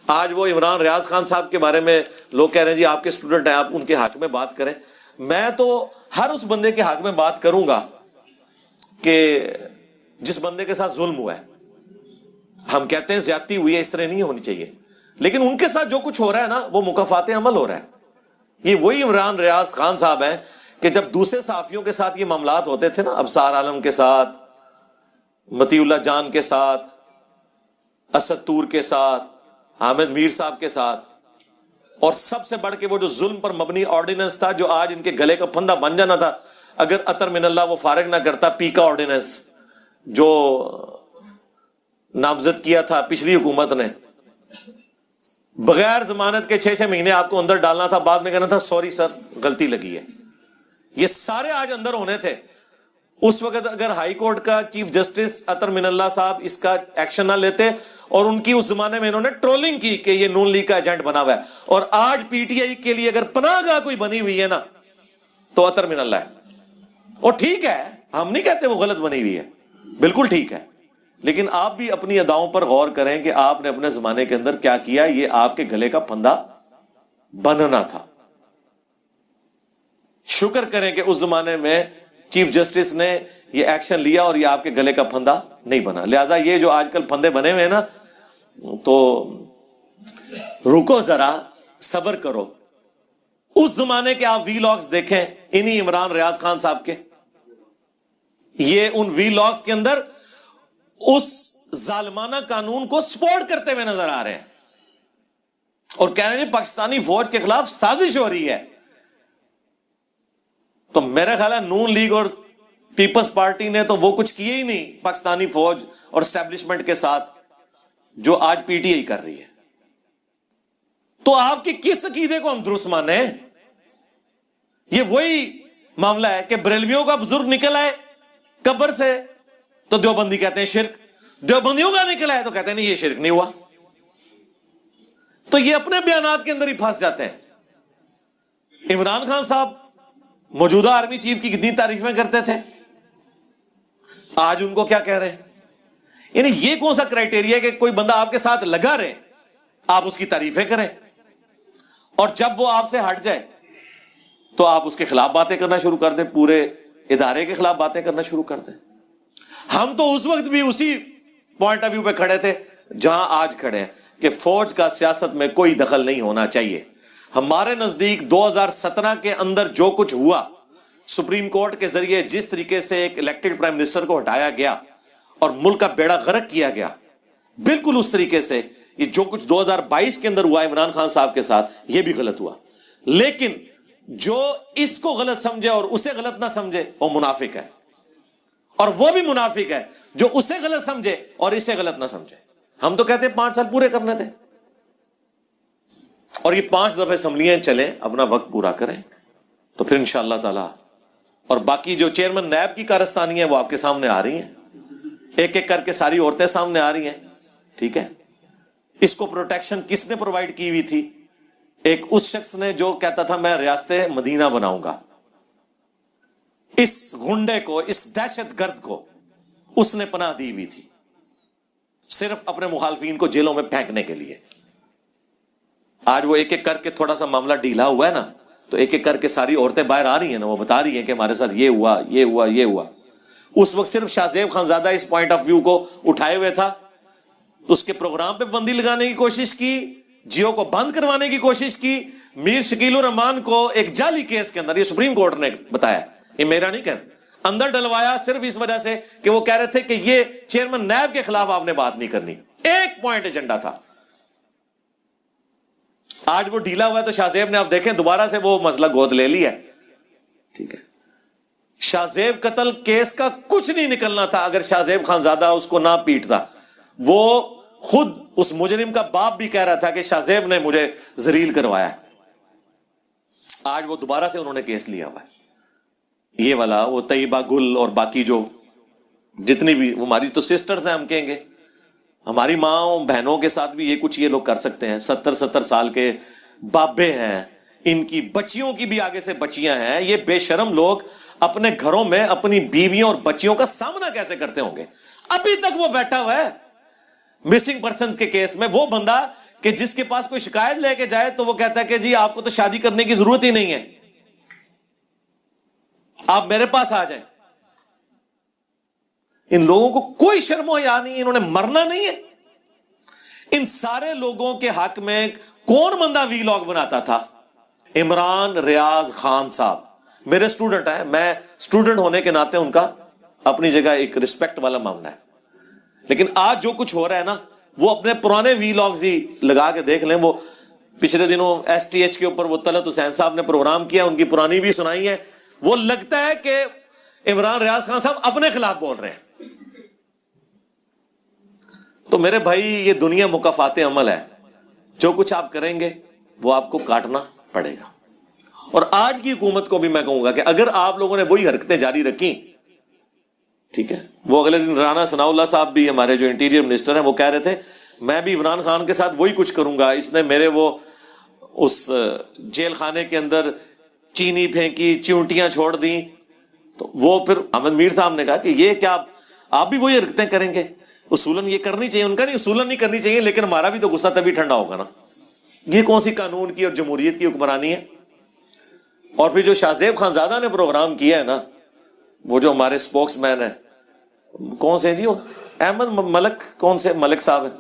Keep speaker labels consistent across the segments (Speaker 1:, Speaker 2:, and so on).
Speaker 1: آج وہ عمران ریاض خان صاحب کے بارے میں لوگ کہہ رہے ہیں جی آپ کے اسٹوڈنٹ ہیں، آپ ان کے حق میں بات کریں. میں تو ہر اس بندے کے حق میں بات کروں گا کہ جس بندے کے ساتھ ظلم ہوا ہے. ہم کہتے ہیں زیادتی ہوئی ہے، اس طرح نہیں ہونی چاہیے، لیکن ان کے ساتھ جو کچھ ہو رہا ہے نا وہ مکافات عمل ہو رہا ہے. یہ وہی عمران ریاض خان صاحب ہیں کہ جب دوسرے صحافیوں کے ساتھ یہ معاملات ہوتے تھے نا، ابصار عالم کے ساتھ، مطیع اللہ جان کے ساتھ، اسد طور کے ساتھ، حامد میر صاحب کے ساتھ، اور سب سے بڑھ کے وہ جو ظلم پر مبنی آرڈیننس تھا جو آج ان کے گلے کا پھندا بن جانا تھا اگر اطہر من اللہ وہ فارغ نہ کرتا، پی کا آرڈیننس جو نامزد کیا تھا پچھلی حکومت نے، بغیر ضمانت کے 6 مہینے آپ کو اندر ڈالنا تھا، بعد میں کہنا تھا سوری سر غلطی لگی ہے. یہ سارے آج اندر ہونے تھے. اس وقت اگر ہائی کورٹ کا چیف جسٹس اطہر من اللہ صاحب اس کا ایکشن نہ لیتے، اور ان کی اس زمانے میں انہوں نے ٹرولنگ کی کہ یہ نون لیگ کا ایجنٹ بنا ہوا ہے، اور آج پی ٹی آئی کے لیے اگر پناہ گاہ کوئی بنی ہوئی ہے نا تو اطہر من اللہ ہے. اور ٹھیک ہے، ہم نہیں کہتے وہ غلط بنی ہوئی ہے، بالکل ٹھیک ہے، لیکن آپ بھی اپنی اداؤں پر غور کریں کہ آپ نے اپنے زمانے کے اندر کیا کیا. یہ آپ کے گلے کا پھندا بننا تھا. شکر کریں کہ اس زمانے میں چیف جسٹس نے یہ ایکشن لیا اور یہ آپ کے گلے کا پھندا نہیں بنا. لہذا یہ جو آج کل پھندے بنے ہوئے ہیں نا، تو رکو ذرا، صبر کرو. اس زمانے کے آپ وی لاگز دیکھیں انہی عمران ریاض خان صاحب کے، یہ ان وی لاگز کے اندر اس ظالمانہ قانون کو سپورٹ کرتے ہوئے نظر آ رہے ہیں اور کہہ رہے ہیں پاکستانی فوج کے خلاف سازش ہو رہی ہے. تو میرا خیال ہے نون لیگ اور پیپلز پارٹی نے تو وہ کچھ کیے ہی نہیں پاکستانی فوج اور اسٹیبلشمنٹ کے ساتھ جو آج پی ٹی آئی کر رہی ہے. تو آپ کی کس عقیدے کو ہم درست مانیں؟ یہ وہی معاملہ ہے کہ بریلویوں کا بزرگ نکل آئے قبر سے تو دیوبندی کہتے ہیں شرک، دیوبندیوں کا نکل آئے تو کہتے ہیں نہیں یہ شرک نہیں ہوا. تو یہ اپنے بیانات کے اندر ہی پھنس جاتے ہیں. عمران خان صاحب موجودہ آرمی چیف کی کتنی تعریفیں کرتے تھے، آج ان کو کیا کہہ رہے ہیں؟ یعنی یہ کون سا کرائٹیریا کہ کوئی بندہ آپ کے ساتھ لگا رہے آپ اس کی تعریفیں کریں، اور جب وہ آپ سے ہٹ جائے تو آپ اس کے خلاف باتیں کرنا شروع کر دیں، پورے ادارے کے خلاف باتیں کرنا شروع کر دیں. ہم تو اس وقت بھی اسی پوائنٹ آف ویو پہ کھڑے تھے جہاں آج کھڑے ہیں کہ فوج کا سیاست میں کوئی دخل نہیں ہونا چاہیے. ہمارے نزدیک 2017 کے اندر جو کچھ ہوا، سپریم کورٹ کے ذریعے جس طریقے سے ایک الیکٹڈ پرائم منسٹر کو ہٹایا گیا اور ملک کا بیڑا غرق کیا گیا، بالکل اس طریقے سے یہ جو کچھ 2022 کے اندر ہوا عمران خان صاحب کے ساتھ، یہ بھی غلط ہوا. لیکن جو اس کو غلط سمجھے اور اسے غلط نہ سمجھے وہ منافق ہے، اور وہ بھی منافق ہے جو اسے غلط سمجھے اور اسے غلط نہ سمجھے. ہم تو کہتے ہیں 5 سال پورے کرنے تھے، اور یہ 5 دفعہ اسمبلیاں چلیں، اپنا وقت پورا کریں، تو پھر انشاءاللہ تعالی. اور باقی جو چیئرمین نیب کی کارستانی ہیں وہ آپ کے سامنے آ رہی ہیں، ایک ایک کر کے ساری عورتیں سامنے آ رہی ہیں. ٹھیک ہے، اس کو پروٹیکشن کس نے پرووائڈ کی ہوئی تھی؟ ایک اس شخص نے جو کہتا تھا میں ریاست مدینہ بناؤں گا. اس غنڈے کو، اس دہشت گرد کو اس نے پناہ دی ہوئی تھی صرف اپنے مخالفین کو جیلوں میں پھینکنے کے لیے. آج وہ ایک ایک کر کے تھوڑا سا معاملہ ڈھیلا ہوا ہے نا، تو ایک ایک کر کے ساری عورتیں باہر آ رہی ہیں نا، وہ بتا رہی ہیں کہ ہمارے ساتھ یہ ہوا یہ ہوا یہ ہوا. اس وقت صرف شاہ زیب خانزادہ اس پوائنٹ آف ویو کو اٹھائے ہوئے تھا، اس کے پروگرام پہ بندی لگانے کی کوشش کی، جیو کو بند کروانے کی کوشش کی. میر شکیل الرحمان کو ایک جعلی کیس کے اندر، یہ سپریم کورٹ نے بتایا، یہ میرا نہیں کہنا، اندر ڈلوایا صرف اس وجہ سے کہ وہ کہہ رہے تھے کہ یہ چیئرمین نیب کے خلاف آپ نے بات نہیں کرنی. ایک پوائنٹ ایجنڈا تھا. آج وہ ڈھیلا ہوا ہے تو شاہ زیب نے آپ دیکھیں دوبارہ سے وہ مسئلہ گود لے لیا. ٹھیک ہے، شاہ زیب قتل کیس کا کچھ نہیں نکلنا تھا اگر شاہ زیب خانزادہ اس کو نہ پیٹتا. وہ خود اس مجرم کا باپ بھی کہہ رہا تھا کہ شاہ زیب نے مجھے ذلیل کروایا. آج وہ دوبارہ سے انہوں نے کیس لیا ہوا ہے، یہ والا. وہ طیبہ گل اور باقی جو جتنی بھی ہماری تو سسٹرز ہیں، ہم کہیں گے ہماری ماں بہنوں کے ساتھ بھی یہ کچھ یہ لوگ کر سکتے ہیں. 70 سال کے بابے ہیں، ان کی بچیوں کی بھی آگے سے بچیاں ہیں. یہ بے شرم لوگ اپنے گھروں میں اپنی بیویوں اور بچیوں کا سامنا کیسے کرتے ہوں گے؟ ابھی تک وہ بیٹھا ہوا ہے مسنگ پرسنز کے کیس میں. وہ بندہ کہ جس کے پاس کوئی شکایت لے کے جائے تو وہ کہتا ہے کہ جی آپ کو تو شادی کرنے کی ضرورت ہی نہیں ہے, آپ میرے پاس آ جائیں. ان لوگوں کو کوئی شرم و حیا نہیں, انہوں نے مرنا نہیں ہے. ان سارے لوگوں کے حق میں کون بندہ وی لاگ بناتا تھا؟ عمران ریاض خان صاحب میرے سٹوڈنٹ ہیں, میں سٹوڈنٹ ہونے کے ناطے ان کا اپنی جگہ ایک رسپیکٹ والا معاملہ ہے. لیکن آج جو کچھ ہو رہا ہے نا, وہ اپنے پرانے وی لاگز ہی لگا کے دیکھ لیں. وہ پچھلے دنوں ایس ٹی ایچ کے اوپر وہ طلعت حسین صاحب نے پروگرام کیا, ان کی پرانی بھی سنائی ہے. وہ لگتا ہے کہ عمران ریاض خان صاحب اپنے خلاف بول رہے ہیں. تو میرے بھائی یہ دنیا مکافات عمل ہے, جو کچھ آپ کریں گے وہ آپ کو کاٹنا پڑے گا. اور آج کی حکومت کو بھی میں کہوں گا کہ اگر آپ لوگوں نے وہی حرکتیں جاری رکھی, ٹھیک ہے, وہ اگلے دن رانا ثناء اللہ صاحب بھی ہمارے جو انٹیریئر منسٹر ہیں وہ کہہ رہے تھے میں بھی عمران خان کے ساتھ وہی کچھ کروں گا, اس نے میرے وہ اس جیل خانے کے اندر چینی پھینکی, چیونٹیاں چھوڑ دیں. تو وہ پھر احمد میر صاحب نے کہا کہ یہ کیا آپ بھی وہی حرکتیں کریں گے؟ اصولاً یہ کرنی چاہیے, ان کا نہیں, اصولاً نہیں کرنی چاہیے, لیکن ہمارا بھی تو غصہ تبھی ٹھنڈا ہوگا نا. یہ کون سی قانون کی اور جمہوریت کی حکمرانی ہے؟ اور پھر جو شاہ زیب خانزادہ نے پروگرام کیا ہے نا, وہ جو ہمارے اسپوکس مین ہیں, کون سے ہیں جی وہ احمد ملک, کون سے ملک صاحب ہیں,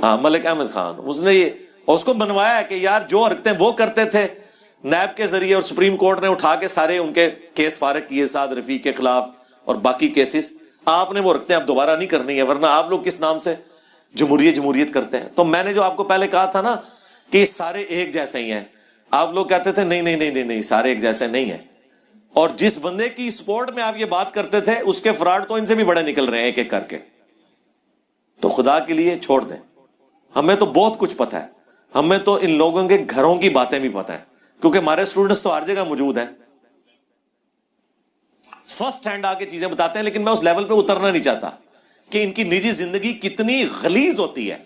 Speaker 1: ہاں ملک احمد خان, اس نے یہ اس کو بنوایا ہے کہ یار جو حرکتیں وہ کرتے تھے نیب کے ذریعے, اور سپریم کورٹ نے اٹھا کے سارے ان کے کیس فارغ کیے سعد رفیق کے خلاف اور باقی کیسز, آپ نے وہ حرکتیں اب دوبارہ نہیں کرنی ہے, ورنہ آپ لوگ کس نام سے جمہوریت کرتے ہیں. تو میں نے جو آپ کو پہلے کہا تھا نا کہ یہ سارے ایک جیسے ہی ہیں, آپ لوگ کہتے تھے نہیں سارے ایک جیسے نہیں ہیں. اور جس بندے کی سپورٹ میں آپ یہ بات کرتے تھے اس کے فراڈ تو ان سے بھی بڑے نکل رہے ہیں ایک ایک کر کے. تو خدا کے لیے چھوڑ دیں, ہمیں تو بہت کچھ پتہ ہے, ہمیں تو ان لوگوں کے گھروں کی باتیں بھی پتہ ہیں, کیونکہ ہمارے اسٹوڈنٹس تو ہر جگہ موجود ہیں, فرسٹ ہینڈ آ کے چیزیں بتاتے ہیں. لیکن میں اس لیول پہ اترنا نہیں چاہتا کہ ان کی نجی زندگی کتنی غلیظ ہوتی ہے,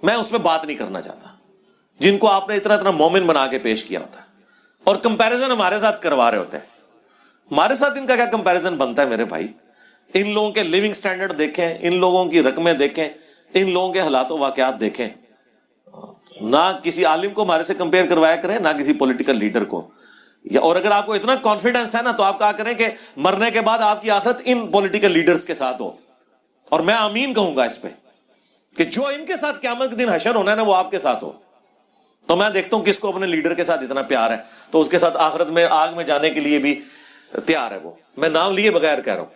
Speaker 1: میں اس پہ بات نہیں کرنا چاہتا. جن کو آپ نے اتنا مومن بنا کے پیش کیا ہوتا ہے اور کمپیریزن ہمارے ساتھ کروا رہے ہوتے ہیں, ہمارے ساتھ ان کا کیا کمپیریزن بنتا ہے میرے بھائی؟ ان لوگوں کے لیونگ سٹینڈرڈ دیکھیں, ان لوگوں کی رقمیں دیکھیں, ان لوگوں کے حالات و واقعات دیکھیں. نہ کسی عالم کو ہمارے سے کمپیئر کروایا کریں, نہ کسی پولیٹیکل لیڈر کو. اور اگر آپ کو اتنا کانفیڈنس ہے نا تو آپ کہا کریں کہ مرنے کے بعد آپ کی آخرت ان پولیٹیکل لیڈرز کے ساتھ ہو, اور میں آمین کہوں گا اس پہ کہ جو ان کے ساتھ قیامت کے دن حشر ہونا ہے نا وہ آپ کے ساتھ ہو. تو میں دیکھتا ہوں کس کو اپنے لیڈر کے ساتھ اتنا پیار ہے تو اس کے ساتھ آخرت میں آگ میں جانے کے لیے بھی تیار ہے. وہ میں نام لیے بغیر کہہ رہا ہوں,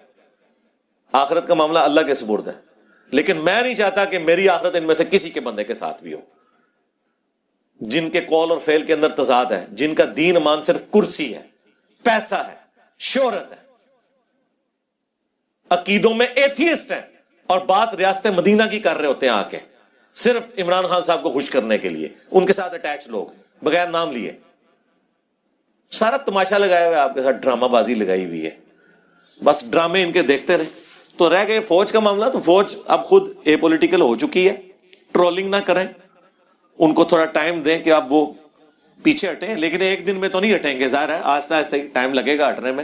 Speaker 1: آخرت کا معاملہ اللہ کے سپرد ہے, لیکن میں نہیں چاہتا کہ میری آخرت ان میں سے کسی کے بندے کے ساتھ بھی ہو جن کے قول اور فعل کے اندر تضاد ہے, جن کا دین ایمان صرف کرسی ہے, پیسہ ہے, شہرت ہے, عقیدوں میں ایتھیسٹ ہیں, اور بات ریاست مدینہ کی کر رہے ہوتے ہیں آ کے صرف عمران خان صاحب کو خوش کرنے کے لیے. ان کے ساتھ اٹیچ لوگ بغیر نام لیے سارا تماشا لگایا ہوا ہے, آپ کے ساتھ ڈرامہ بازی لگائی ہوئی ہے, بس ڈرامے ان کے دیکھتے رہے. تو رہ گئے فوج کا معاملہ, تو فوج اب خود اے پولیٹیکل ہو چکی ہے, ٹرولنگ نہ کریں, ان کو تھوڑا ٹائم دیں کہ اب وہ پیچھے ہٹیں, لیکن ایک دن میں تو نہیں ہٹیں گے, ظاہر ہے آہستہ آہستہ ٹائم لگے گا ہٹنے میں.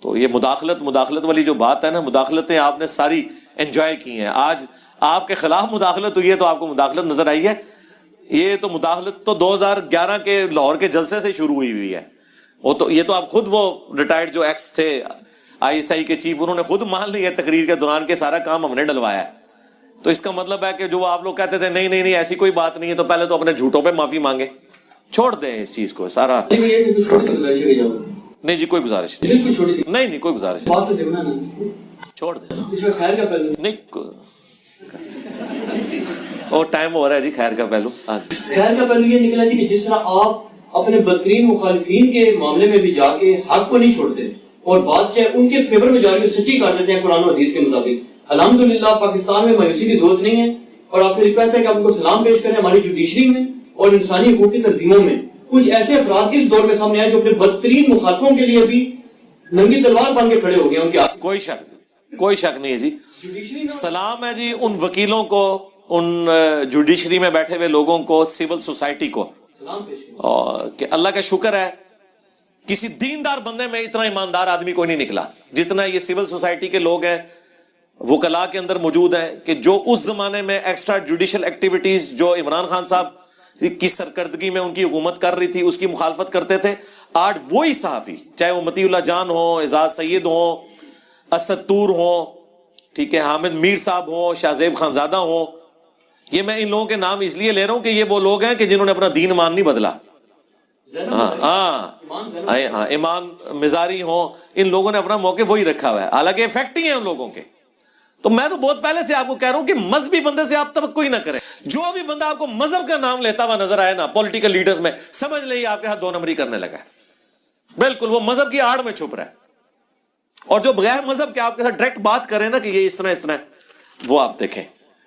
Speaker 1: تو یہ مداخلت والی جو بات ہے نا, مداخلتیں آپ نے ساری انجوائے کی ہیں. آج آپ کے خلاف مداخلت ہوئی ہے تو آپ کو مداخلت نظر آئی ہے. یہ تو مداخلت تو 2011 کے لاہور کے جلسے سے شروع ہوئی ہے. وہ تو یہ تو آپ خود, وہ ریٹائرڈ جو ایکس تھے آئی ایس آئی کے چیف, انہوں نے خود مان لی ہے تقریر کے دوران کے سارا کام ہم نے ڈلوایا ہے. تو اس کا مطلب ہے کہ جو آپ لوگ کہتے تھے نہیں ایسی کوئی بات نہیں ہے, تو پہلے تو اپنے جھوٹوں پہ معافی مانگے, چھوڑ دیں اس چیز کو سارا. نہیں جی کوئی گزارش نہیں, کوئی گزارش چھوڑ دیں, نہیں اور ٹائم ہو رہا ہے جی. خیر کا پہلو,
Speaker 2: خیر کا پہلو یہ نکلا جی کہ جس طرح آپ اپنے بدترین مخالفین کے معاملے میں بھی جا کے حق کو نہیں چھوڑتے اور بات چاہے ان کے فیور میں جا کے سچی کر دیتے ہیں قرآن و حدیث کے مطابق. الحمدللہ پاکستان میں مایوسی کی ضرورت نہیں ہے, اور آپ سے ریکویسٹ ہے کہ آپ کو سلام پیش کریں. ہماری جوڈیشری میں اور انسانی حقوق کی تنظیموں میں کچھ ایسے افراد اس دور کے سامنے آئے جو اپنے بدترین مخالفوں کے لیے بھی ننگی تلوار بن کے کھڑے ہو گئے. ان کے
Speaker 1: کوئی شک نہیں ہے جی. سلام ہے جی ان وکیلوں کو, ان جوڈیشری میں بیٹھے ہوئے لوگوں کو, سول سوسائٹی کو, کہ اللہ کا شکر ہے کسی دیندار بندے میں اتنا ایماندار آدمی کوئی نہیں نکلا جتنا یہ سول سوسائٹی کے لوگ ہیں. وکلاء کے اندر موجود ہیں کہ جو اس زمانے میں ایکسٹرا جوڈیشل ایکٹیویٹیز جو عمران خان صاحب کی سرکردگی میں ان کی حکومت کر رہی تھی اس کی مخالفت کرتے تھے، آج وہی صحافی، چاہے وہ مطیع اللہ جان ہو، اعزاز سید ہوں، اسد طور ہوں، ٹھیک ہے، حامد میر صاحب ہوں، شاہ زیب خانزادہ ہوں، یہ میں ان لوگوں کے نام اس لیے لے رہا ہوں کہ یہ وہ لوگ ہیں کہ جنہوں نے اپنا دین ایمان نہیں بدلا. ہاں ایمان مزاری ہوں، ان لوگوں نے اپنا موقع وہی رکھا ہوا ہے، حالانکہ افیکٹ ہی ہیں ان لوگوں کے. تو میں تو بہت پہلے سے آپ کو کہہ رہا ہوں کہ مذہبی بندے سے آپ توقع ہی نہ کریں. جو بھی بندہ آپ کو مذہب کا نام لیتا ہوا نظر آئے نا پولیٹیکل لیڈرز میں، سمجھ لیں آپ کے ہاتھ 2 نمبری کرنے لگا ہے. بالکل وہ مذہب کی آڑ میں چھپ رہا ہے. اور جو بغیر مذہب کے آپ کے ساتھ ڈائریکٹ بات کریں نا کہ یہ اس طرح وہ آپ دیکھیں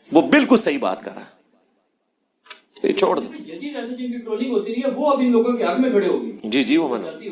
Speaker 1: وہ بالکل صحیح بات کر رہا ہے. چھوڑ دو
Speaker 2: جدید ایسے جن کی ٹرولنگ ہوتی رہی ہے وہ اب ان لوگوں کے حق میں کھڑے ہو گئے.
Speaker 1: جی وہ میں نے جی